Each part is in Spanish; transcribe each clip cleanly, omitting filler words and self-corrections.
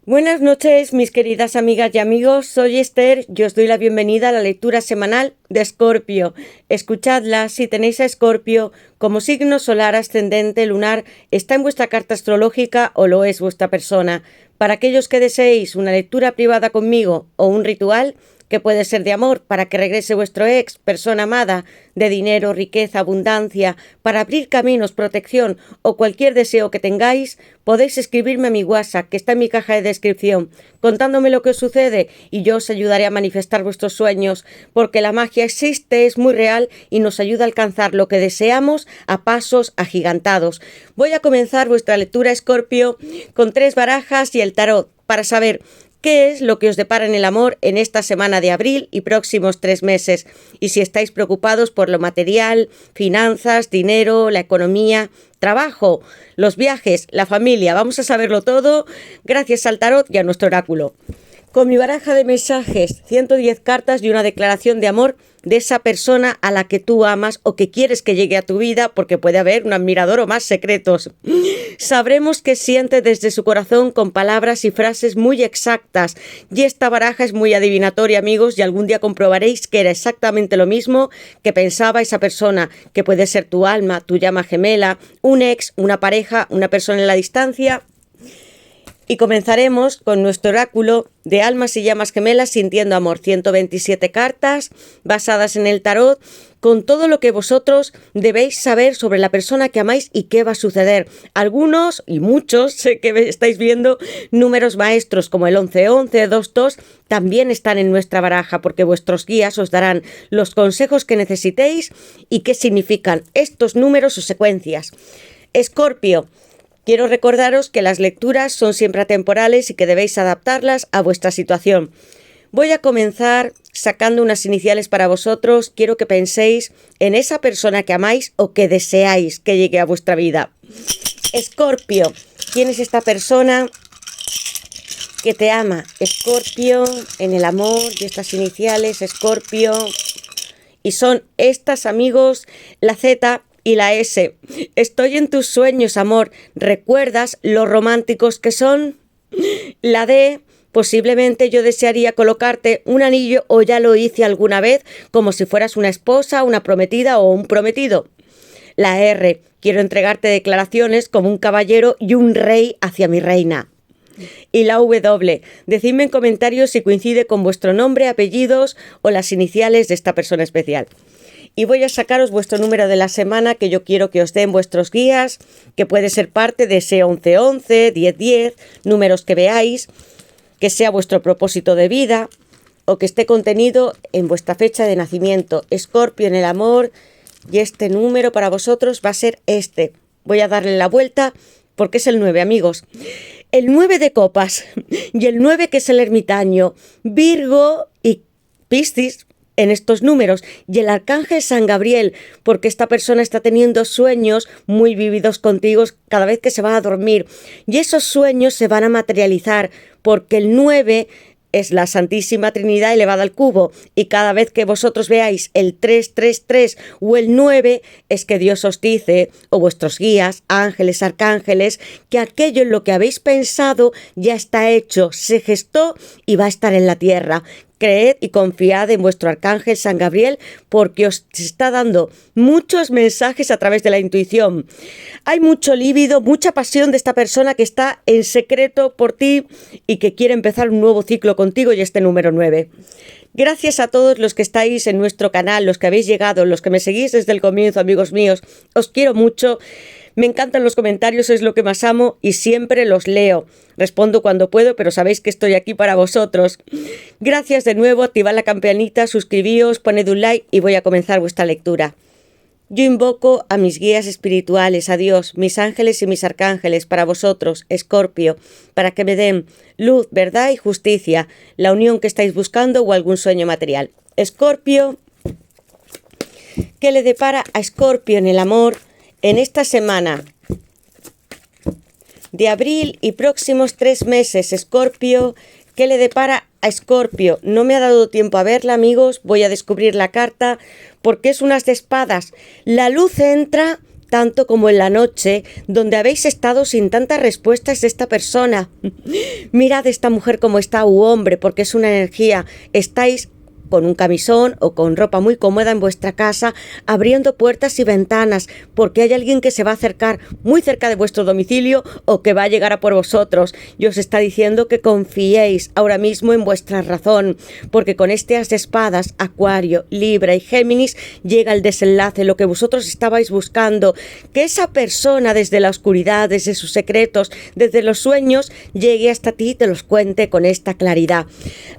Buenas noches, mis queridas amigas y amigos. Soy Esther y os doy la bienvenida a la lectura semanal de Escorpio. Escuchadla si tenéis a Escorpio como signo solar, ascendente, lunar, está en vuestra carta astrológica o lo es vuestra persona. Para aquellos que deseéis una lectura privada conmigo o un ritual, que puede ser de amor, para que regrese vuestro ex, persona amada, de dinero, riqueza, abundancia, para abrir caminos, protección o cualquier deseo que tengáis, podéis escribirme a mi WhatsApp, que está en mi caja de descripción, contándome lo que os sucede y yo os ayudaré a manifestar vuestros sueños, porque la magia existe, es muy real y nos ayuda a alcanzar lo que deseamos a pasos agigantados. Voy a comenzar vuestra lectura, Escorpio, con 3 barajas y el tarot, para saber ¿qué es lo que os depara en el amor en esta semana de abril y próximos 3 meses? Y si estáis preocupados por lo material, finanzas, dinero, la economía, trabajo, los viajes, la familia, vamos a saberlo todo gracias al tarot y a nuestro oráculo. Con mi baraja de mensajes, 110 cartas y una declaración de amor de esa persona a la que tú amas o que quieres que llegue a tu vida, porque puede haber un admirador o más secretos. Sabremos qué siente desde su corazón con palabras y frases muy exactas. Y esta baraja es muy adivinatoria, amigos, y algún día comprobaréis que era exactamente lo mismo que pensaba esa persona, que puede ser tu alma, tu llama gemela, un ex, una pareja, una persona en la distancia. Y comenzaremos con nuestro oráculo de almas y llamas gemelas sintiendo amor. 127 cartas basadas en el tarot, con todo lo que vosotros debéis saber sobre la persona que amáis y qué va a suceder. Algunos y muchos, sé que estáis viendo números maestros como el 1111, 22, también están en nuestra baraja, porque vuestros guías os darán los consejos que necesitéis y qué significan estos números o secuencias. Escorpio. Quiero recordaros que las lecturas son siempre atemporales y que debéis adaptarlas a vuestra situación. Voy a comenzar sacando unas iniciales para vosotros. Quiero que penséis en esa persona que amáis o que deseáis que llegue a vuestra vida. Escorpio, ¿quién es esta persona que te ama? Escorpio, en el amor, y estas iniciales, Escorpio. Y son estas, amigos, la Z y la S. Estoy en tus sueños, amor. ¿Recuerdas lo románticos que son? La D. Posiblemente yo desearía colocarte un anillo o ya lo hice alguna vez, como si fueras una esposa, una prometida o un prometido. La R. Quiero entregarte declaraciones como un caballero y un rey hacia mi reina. Y la W. Decidme en comentarios si coincide con vuestro nombre, apellidos o las iniciales de esta persona especial. Y voy a sacaros vuestro número de la semana que yo quiero que os den vuestros guías, que puede ser parte de ese 1111, 1010, números que veáis, que sea vuestro propósito de vida o que esté contenido en vuestra fecha de nacimiento. Escorpio en el amor, y este número para vosotros va a ser este. Voy a darle la vuelta porque es el 9, amigos. El 9 de copas y el 9 que es el ermitaño, Virgo y Piscis en estos números, y el arcángel San Gabriel, porque esta persona está teniendo sueños muy vívidos contigo cada vez que se va a dormir, y esos sueños se van a materializar, porque el 9 es la Santísima Trinidad elevada al cubo, y cada vez que vosotros veáis el 333 o el 9, es que Dios os dice, o vuestros guías, ángeles, arcángeles, que aquello en lo que habéis pensado ya está hecho, se gestó y va a estar en la tierra. Creed y confiad en vuestro arcángel San Gabriel, porque os está dando muchos mensajes a través de la intuición. Hay mucho líbido, mucha pasión de esta persona que está en secreto por ti y que quiere empezar un nuevo ciclo contigo, y este número 9. Gracias a todos los que estáis en nuestro canal, los que habéis llegado, los que me seguís desde el comienzo, amigos míos. Os quiero mucho. Me encantan los comentarios, es lo que más amo y siempre los leo. Respondo cuando puedo, pero sabéis que estoy aquí para vosotros. Gracias de nuevo, activad la campanita, suscribíos, poned un like y voy a comenzar vuestra lectura. Yo invoco a mis guías espirituales, a Dios, mis ángeles y mis arcángeles, para vosotros, Escorpio, para que me den luz, verdad y justicia, la unión que estáis buscando o algún sueño material. Escorpio, ¿qué le depara a Escorpio en el amor en esta semana de abril y próximos 3 meses? Escorpio, ¿qué le depara a Escorpio? No me ha dado tiempo a verla, amigos. Voy a descubrir la carta porque es un as de espadas. La luz entra tanto como en la noche, donde habéis estado sin tantas respuestas de esta persona. Mirad esta mujer como está, u hombre, porque es una energía. Estáis con un camisón o con ropa muy cómoda en vuestra casa, abriendo puertas y ventanas, porque hay alguien que se va a acercar muy cerca de vuestro domicilio o que va a llegar a por vosotros. Y os está diciendo que confiéis ahora mismo en vuestra razón, porque con este as de espadas, Acuario, Libra y Géminis, llega el desenlace, lo que vosotros estabais buscando, que esa persona desde la oscuridad, desde sus secretos, desde los sueños, llegue hasta ti y te los cuente con esta claridad.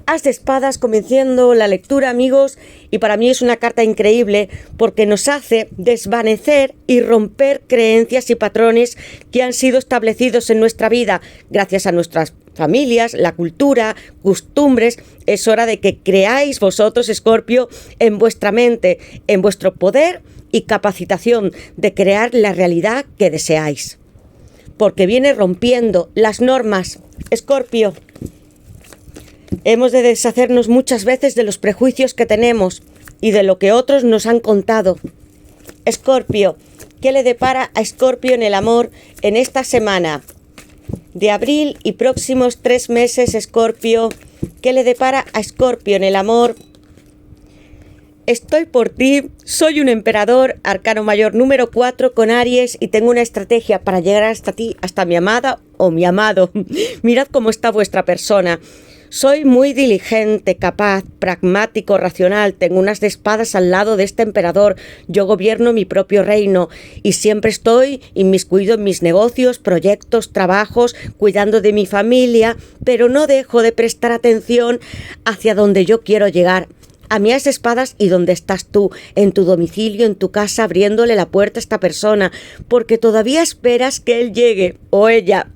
As de espadas, comenzando la lectura, amigos, y para mí es una carta increíble porque nos hace desvanecer y romper creencias y patrones que han sido establecidos en nuestra vida gracias a nuestras familias, la cultura, costumbres. Es hora de que creáis vosotros, Escorpio, en vuestra mente, en vuestro poder y capacitación de crear la realidad que deseáis, porque viene rompiendo las normas, Escorpio. Hemos de deshacernos muchas veces de los prejuicios que tenemos y de lo que otros nos han contado. Escorpio, ¿qué le depara a Escorpio en el amor en esta semana de abril y próximos 3 meses, Escorpio? ¿Qué le depara a Escorpio en el amor? Estoy por ti, soy un emperador, arcano mayor número 4 con Aries y tengo una estrategia para llegar hasta ti, hasta mi amada o mi amado. Mirad cómo está vuestra persona. Soy muy diligente, capaz, pragmático, racional. Tengo unas de espadas al lado de este emperador. Yo gobierno mi propio reino y siempre estoy inmiscuido en mis negocios, proyectos, trabajos, cuidando de mi familia, pero no dejo de prestar atención hacia donde yo quiero llegar. A mí as de espadas y donde estás tú, en tu domicilio, en tu casa, abriéndole la puerta a esta persona, porque todavía esperas que él llegue o ella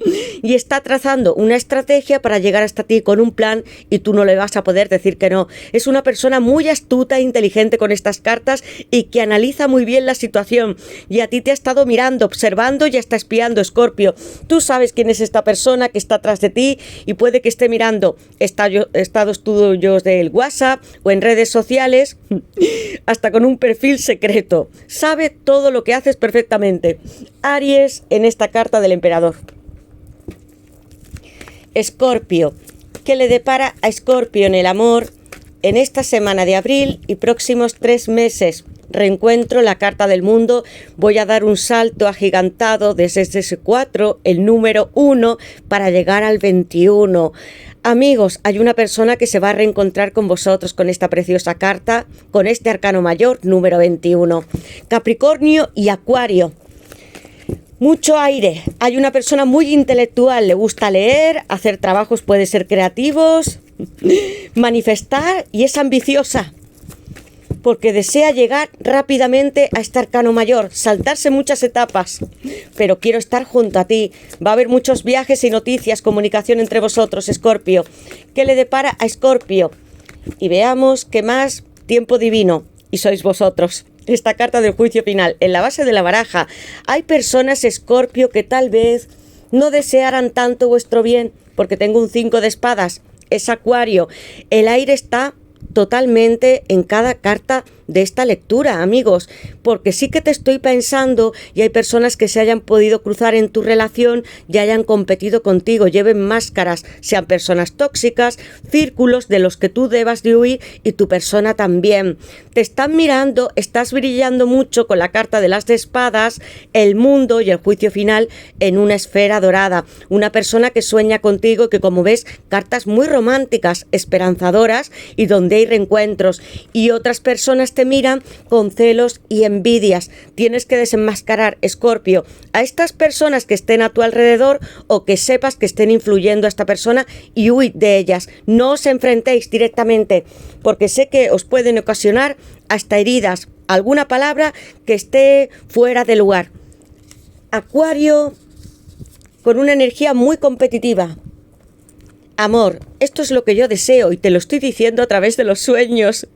y está trazando una estrategia para llegar hasta ti con un plan y tú no le vas a poder decir que no. Es una persona muy astuta e inteligente con estas cartas y que analiza muy bien la situación y a ti te ha estado mirando, observando y está espiando, Escorpio. Tú sabes quién es esta persona que está atrás de ti y puede que esté mirando estados tuyos del WhatsApp o en redes sociales, hasta con un perfil secreto. Sabe todo lo que haces perfectamente. Aries en esta carta del emperador. Escorpio, ¿qué le depara a Escorpio en el amor en esta semana de abril y próximos 3 meses? Reencuentro, la carta del mundo. Voy a dar un salto agigantado desde ese 4, el número 1, para llegar al 21. Amigos, hay una persona que se va a reencontrar con vosotros con esta preciosa carta, con este arcano mayor número 21. Capricornio y Acuario. Mucho aire. Hay una persona muy intelectual, le gusta leer, hacer trabajos, puede ser creativos, manifestar, y es ambiciosa porque desea llegar rápidamente a este arcano mayor, saltarse muchas etapas, pero quiero estar junto a ti. Va a haber muchos viajes y noticias, comunicación entre vosotros, Escorpio. ¿Qué le depara a Escorpio? Y veamos qué más. Tiempo divino, y sois vosotros. Esta carta del juicio final, en la base de la baraja, hay personas, Escorpio, que tal vez no desearan tanto vuestro bien, porque tengo un 5 de espadas, es Acuario. El aire está totalmente en cada carta de esta lectura, amigos, porque sí que te estoy pensando y hay personas que se hayan podido cruzar en tu relación y hayan competido contigo, lleven máscaras, sean personas tóxicas, círculos de los que tú debas de huir y tu persona también. Te están mirando, estás brillando mucho con la carta de las de espadas, el mundo y el juicio final en una esfera dorada. Una persona que sueña contigo, que como ves, cartas muy románticas, esperanzadoras y donde hay reencuentros, y otras personas te miran con celos y envidias. Tienes que desenmascarar, Escorpio, a estas personas que estén a tu alrededor o que sepas que estén influyendo a esta persona y huid de ellas. No os enfrentéis directamente porque sé que os pueden ocasionar hasta heridas, alguna palabra que esté fuera de lugar. Acuario con una energía muy competitiva. Amor, esto es lo que yo deseo y te lo estoy diciendo a través de los sueños.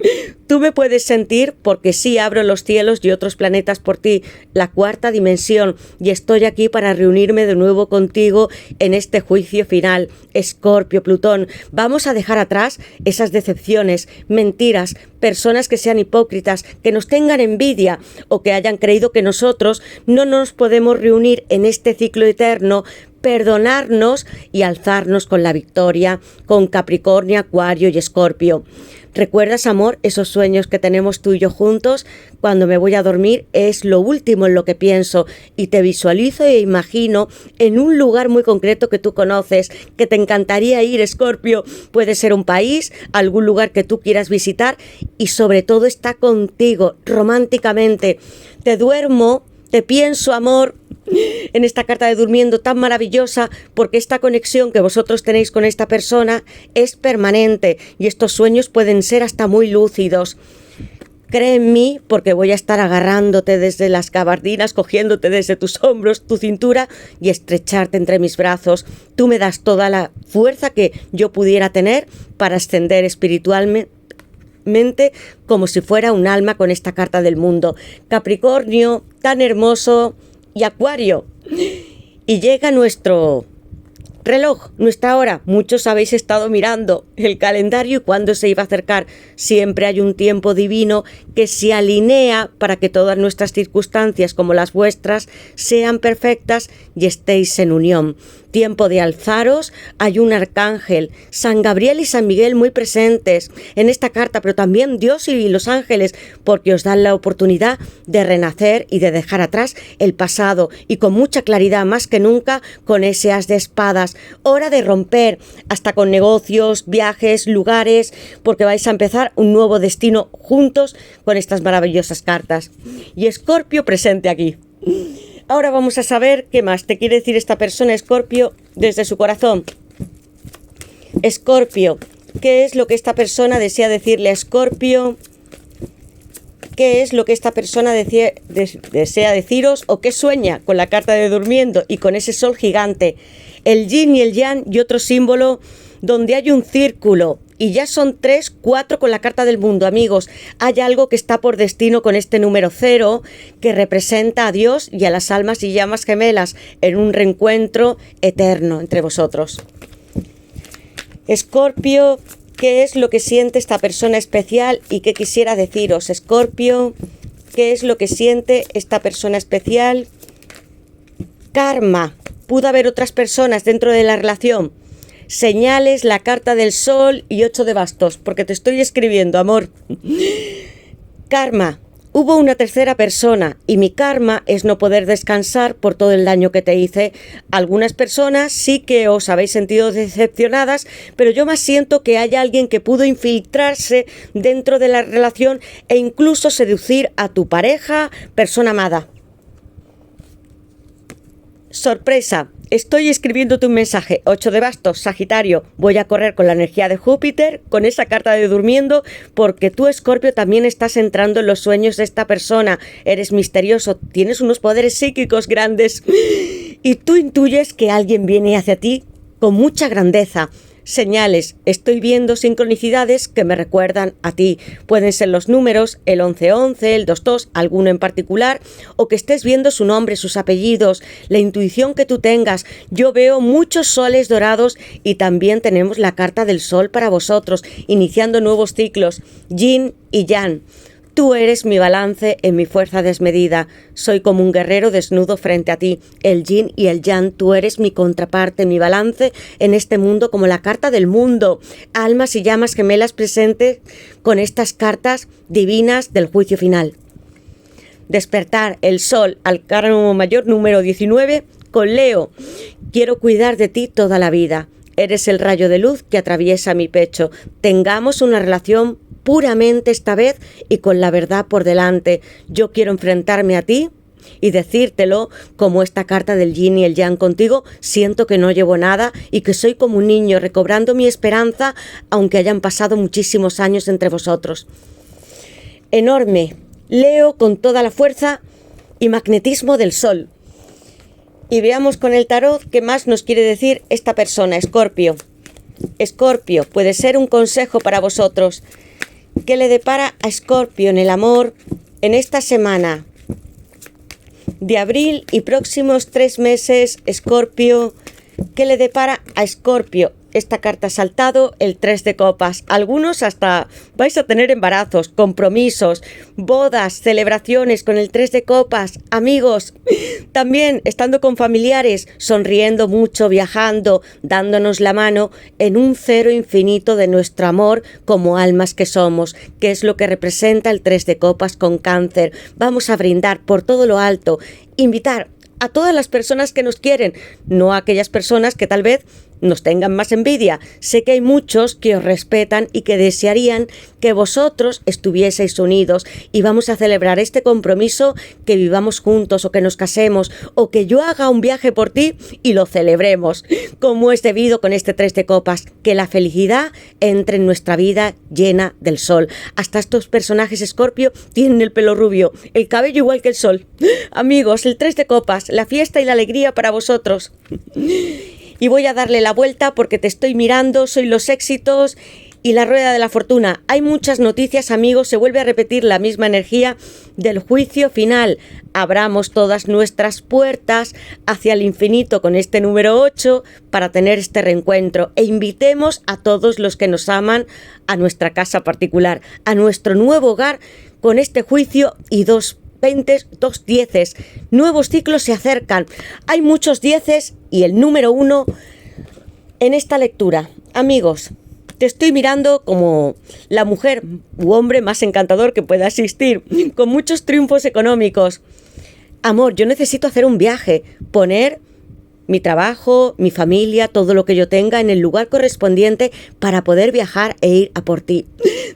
Tú me puedes sentir porque sí abro los cielos y otros planetas por ti, la cuarta dimensión, y estoy aquí para reunirme de nuevo contigo en este juicio final. Escorpio, Plutón, vamos a dejar atrás esas decepciones, mentiras, personas que sean hipócritas, que nos tengan envidia o que hayan creído que nosotros no nos podemos reunir en este ciclo eterno, perdonarnos y alzarnos con la victoria, con Capricornio, Acuario y Escorpio. ¿Recuerdas, amor, esos sueños que tenemos tú y yo juntos? Cuando me voy a dormir es lo último en lo que pienso y te visualizo e imagino en un lugar muy concreto que tú conoces, que te encantaría ir, Escorpio. Puede ser un país, algún lugar que tú quieras visitar y sobre todo está contigo románticamente. Te duermo, te pienso, amor, en esta carta de durmiendo tan maravillosa, porque esta conexión que vosotros tenéis con esta persona es permanente y estos sueños pueden ser hasta muy lúcidos. Cree en mí porque voy a estar agarrándote desde las gabardinas, cogiéndote desde tus hombros, tu cintura y estrecharte entre mis brazos. Tú me das toda la fuerza que yo pudiera tener para ascender espiritualmente como si fuera un alma con esta carta del mundo. Capricornio, tan hermoso, y Acuario. Y llega nuestro reloj, nuestra hora. Muchos habéis estado mirando el calendario y cuándo se iba a acercar. Siempre hay un tiempo divino que se alinea para que todas nuestras circunstancias, como las vuestras, sean perfectas y estéis en unión. Tiempo de alzaros, hay un arcángel, San Gabriel y San Miguel muy presentes en esta carta, pero también Dios y los ángeles, porque os dan la oportunidad de renacer y de dejar atrás el pasado y con mucha claridad, más que nunca, con ese as de espadas. Hora de romper, hasta con negocios, viajes, lugares, porque vais a empezar un nuevo destino juntos con estas maravillosas cartas. Y Escorpio presente aquí. Ahora vamos a saber qué más te quiere decir esta persona, Escorpio, desde su corazón. Escorpio, ¿qué es lo que esta persona desea decirle a Escorpio? ¿Qué es lo que esta persona desea deciros o qué sueña con la carta de durmiendo y con ese sol gigante? El yin y el yang y otro símbolo donde hay un círculo. Y ya son 3, 4 con la carta del mundo, amigos. Hay algo que está por destino con este número 0 que representa a Dios y a las almas y llamas gemelas en un reencuentro eterno entre vosotros. Escorpio, ¿qué es lo que siente esta persona especial y qué quisiera deciros? Escorpio, ¿qué es lo que siente esta persona especial? Karma. Pudo haber otras personas dentro de la relación. Señales, la carta del sol y 8 de bastos, porque te estoy escribiendo, amor. Karma. Hubo una tercera persona y mi karma es no poder descansar por todo el daño que te hice. Algunas personas sí que os habéis sentido decepcionadas, pero yo más siento que hay alguien que pudo infiltrarse dentro de la relación e incluso seducir a tu pareja, persona amada. Sorpresa. Estoy escribiéndote un mensaje, 8 de bastos, Sagitario, voy a correr con la energía de Júpiter, con esa carta de durmiendo, porque tú, Escorpio, también estás entrando en los sueños de esta persona, eres misterioso, tienes unos poderes psíquicos grandes y tú intuyes que alguien viene hacia ti con mucha grandeza. Señales, estoy viendo sincronicidades que me recuerdan a ti. Pueden ser los números, el 1111, el 22, alguno en particular, o que estés viendo su nombre, sus apellidos, la intuición que tú tengas. Yo veo muchos soles dorados y también tenemos la carta del sol para vosotros, iniciando nuevos ciclos, yin y yang. Tú eres mi balance en mi fuerza desmedida. Soy como un guerrero desnudo frente a ti. El yin y el yang, tú eres mi contraparte, mi balance en este mundo como la carta del mundo. Almas y llamas gemelas presentes con estas cartas divinas del juicio final. Despertar el sol al arcano mayor número 19 con Leo. Quiero cuidar de ti toda la vida. Eres el rayo de luz que atraviesa mi pecho. Tengamos una relación puramente esta vez y con la verdad por delante. Yo quiero enfrentarme a ti y decírtelo como esta carta del yin y el yang contigo. Siento que no llevo nada y que soy como un niño recobrando mi esperanza aunque hayan pasado muchísimos años entre vosotros. Enorme. Leo con toda la fuerza y magnetismo del sol. Y veamos con el tarot qué más nos quiere decir esta persona, Escorpio. Escorpio, puede ser un consejo para vosotros. ¿Qué le depara a Escorpio en el amor en esta semana de abril y próximos 3 meses? Escorpio, ¿qué le depara a Escorpio? Esta carta ha saltado, el 3 de copas. Algunos hasta vais a tener embarazos, compromisos, bodas, celebraciones con el 3 de copas. Amigos, también estando con familiares, sonriendo mucho, viajando, dándonos la mano en un cero infinito de nuestro amor como almas que somos, que es lo que representa el 3 de copas con Cáncer. Vamos a brindar por todo lo alto, invitar a todas las personas que nos quieren, no a aquellas personas que tal vez nos tengan más envidia. Sé que hay muchos que os respetan y que desearían que vosotros estuvieseis unidos, y vamos a celebrar este compromiso, que vivamos juntos o que nos casemos o que yo haga un viaje por ti y lo celebremos como es debido con este 3 de copas, que la felicidad entre en nuestra vida llena del sol. Hasta estos personajes Escorpio tienen el pelo rubio, el cabello igual que el sol. Amigos, el 3 de copas, la fiesta y la alegría para vosotros. Y voy a darle la vuelta porque te estoy mirando, soy los éxitos y la rueda de la fortuna. Hay muchas noticias, amigos, se vuelve a repetir la misma energía del juicio final. Abramos todas nuestras puertas hacia el infinito con este número 8 para tener este reencuentro, e invitemos a todos los que nos aman a nuestra casa particular, a nuestro nuevo hogar con este juicio y 2 dieces. Nuevos ciclos se acercan. Hay muchos dieces y el número 1 en esta lectura. Amigos, te estoy mirando como la mujer u hombre más encantador que pueda existir, con muchos triunfos económicos. Amor, yo necesito hacer un viaje, poner mi trabajo, mi familia, todo lo que yo tenga en el lugar correspondiente para poder viajar e ir a por ti.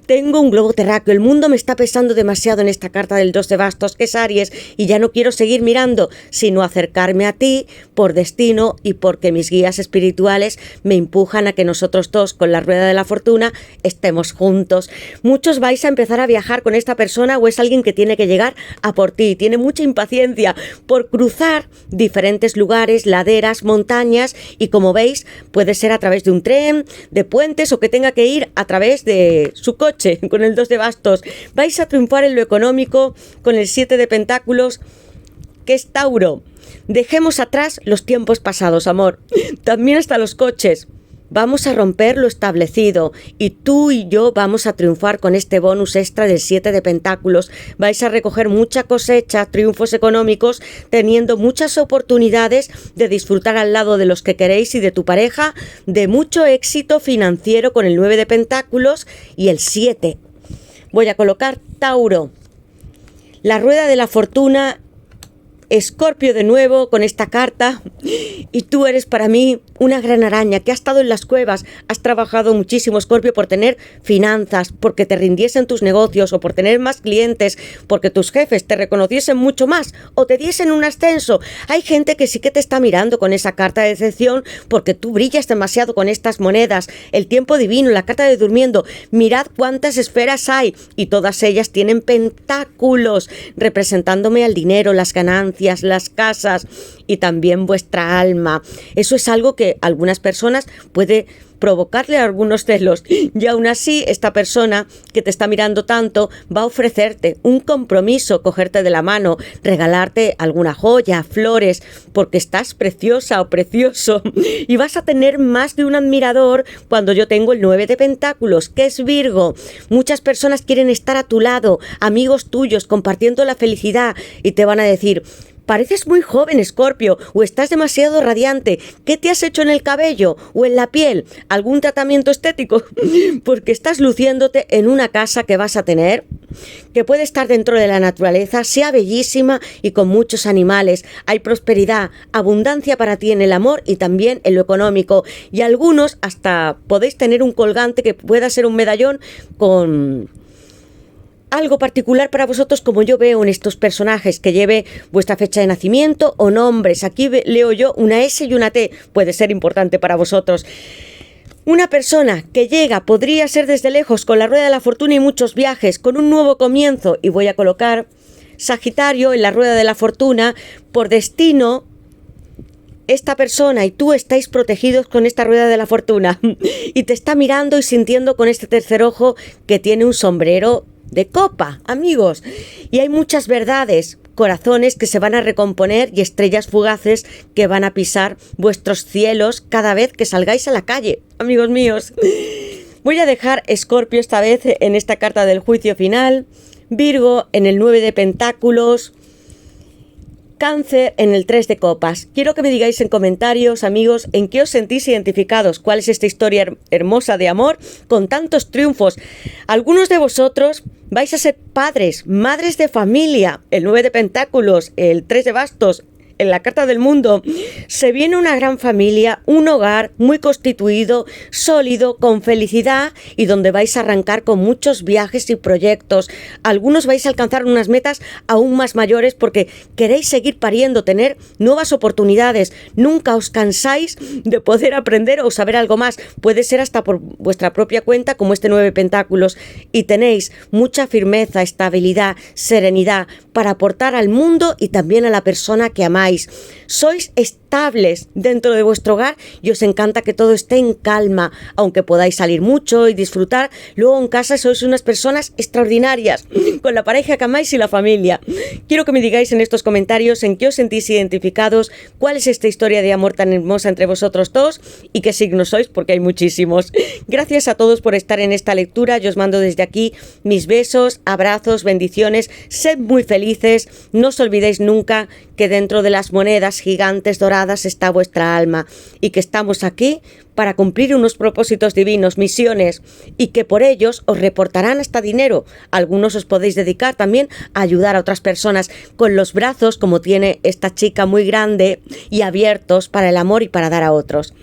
Tengo un globo terráqueo, el mundo me está pesando demasiado en esta carta del 2 de bastos, que es Aries, y ya no quiero seguir mirando, sino acercarme a ti por destino y porque mis guías espirituales me empujan a que nosotros dos, con la rueda de la fortuna, estemos juntos. Muchos vais a empezar a viajar con esta persona, o es alguien que tiene que llegar a por ti, tiene mucha impaciencia por cruzar diferentes lugares, laderas, montañas, y como veis puede ser a través de un tren, de puentes, o que tenga que ir a través de su coche con el 2 de bastos. Vais a triunfar en lo económico con el 7 de pentáculos, que es Tauro. Dejemos atrás los tiempos pasados, amor, también hasta los coches. Vamos a romper lo establecido y tú y yo vamos a triunfar con este bonus extra del 7 de pentáculos. Vais a recoger mucha cosecha, triunfos económicos, teniendo muchas oportunidades de disfrutar al lado de los que queréis y de tu pareja, de mucho éxito financiero con el 9 de pentáculos y el 7. Voy a colocar Tauro, la rueda de la fortuna, Escorpio de nuevo con esta carta, y tú eres para mí una gran araña que ha estado en las cuevas. Has trabajado muchísimo, Escorpio, por tener finanzas, porque te rindiesen tus negocios, o por tener más clientes, porque tus jefes te reconociesen mucho más o te diesen un ascenso. Hay gente que sí que te está mirando con esa carta de decepción porque tú brillas demasiado con estas monedas, el tiempo divino, la carta de durmiendo. Mirad cuántas esferas hay y todas ellas tienen pentáculos representándome al dinero, las ganancias, las casas y también vuestra alma. Eso es algo que a algunas personas puede provocarle algunos celos, y aún así esta persona que te está mirando tanto va a ofrecerte un compromiso, cogerte de la mano, regalarte alguna joya, flores, porque estás preciosa o precioso, y vas a tener más de un admirador cuando yo tengo el 9 de pentáculos, que es Virgo. Muchas personas quieren estar a tu lado, amigos tuyos, compartiendo la felicidad, y te van a decir: pareces muy joven, Escorpio, o estás demasiado radiante. ¿Qué te has hecho en el cabello o en la piel? ¿Algún tratamiento estético? Porque estás luciéndote en una casa que vas a tener, que puede estar dentro de la naturaleza, sea bellísima y con muchos animales. Hay prosperidad, abundancia para ti en el amor y también en lo económico. Y algunos hasta podéis tener un colgante que pueda ser un medallón con algo particular para vosotros, como yo veo en estos personajes, que lleve vuestra fecha de nacimiento o nombres. Aquí leo yo una S y una T, puede ser importante para vosotros. Una persona que llega, podría ser desde lejos, con la rueda de la fortuna y muchos viajes, con un nuevo comienzo, y voy a colocar Sagitario en la rueda de la fortuna, por destino esta persona y tú estáis protegidos con esta rueda de la fortuna y te está mirando y sintiendo con este tercer ojo que tiene un sombrero de copa, amigos. Y hay muchas verdades, corazones que se van a recomponer y estrellas fugaces que van a pisar vuestros cielos cada vez que salgáis a la calle, amigos míos. Voy a dejar Escorpio esta vez en esta carta del juicio final, Virgo en el 9 de pentáculos, Cáncer en el 3 de copas. Quiero que me digáis en comentarios, amigos, en qué os sentís identificados, cuál es esta historia hermosa de amor con tantos triunfos. Algunos de vosotros vais a ser padres, madres de familia, el 9 de pentáculos, el 3 de bastos, en la carta del mundo. Se viene una gran familia, un hogar muy constituido, sólido, con felicidad y donde vais a arrancar con muchos viajes y proyectos. Algunos vais a alcanzar unas metas aún más mayores porque queréis seguir pariendo, tener nuevas oportunidades. Nunca os cansáis de poder aprender o saber algo más. Puede ser hasta por vuestra propia cuenta, como este 9 de pentáculos. Y tenéis mucha firmeza, estabilidad, serenidad para aportar al mundo y también a la persona que amáis. Sois estables dentro de vuestro hogar y os encanta que todo esté en calma, aunque podáis salir mucho y disfrutar. Luego en casa sois unas personas extraordinarias, con la pareja que amáis y la familia. Quiero que me digáis en estos comentarios en qué os sentís identificados, cuál es esta historia de amor tan hermosa entre vosotros dos y qué signos sois, porque hay muchísimos. Gracias a todos por estar en esta lectura. Yo os mando desde aquí mis besos, abrazos, bendiciones. Sed muy felices. No os olvidéis nunca que dentro de las monedas gigantes doradas está vuestra alma y que estamos aquí para cumplir unos propósitos divinos, misiones, y que por ellos os reportarán hasta dinero. Algunos os podéis dedicar también a ayudar a otras personas con los brazos, como tiene esta chica, muy grande y abiertos para el amor y para dar a otros.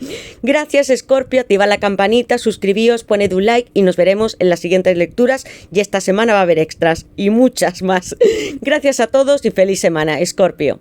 Gracias, Escorpio. Activa la campanita, suscribíos, poned un like y nos veremos en las siguientes lecturas. Y esta semana va a haber extras y muchas más. Gracias a todos y feliz semana, Escorpio.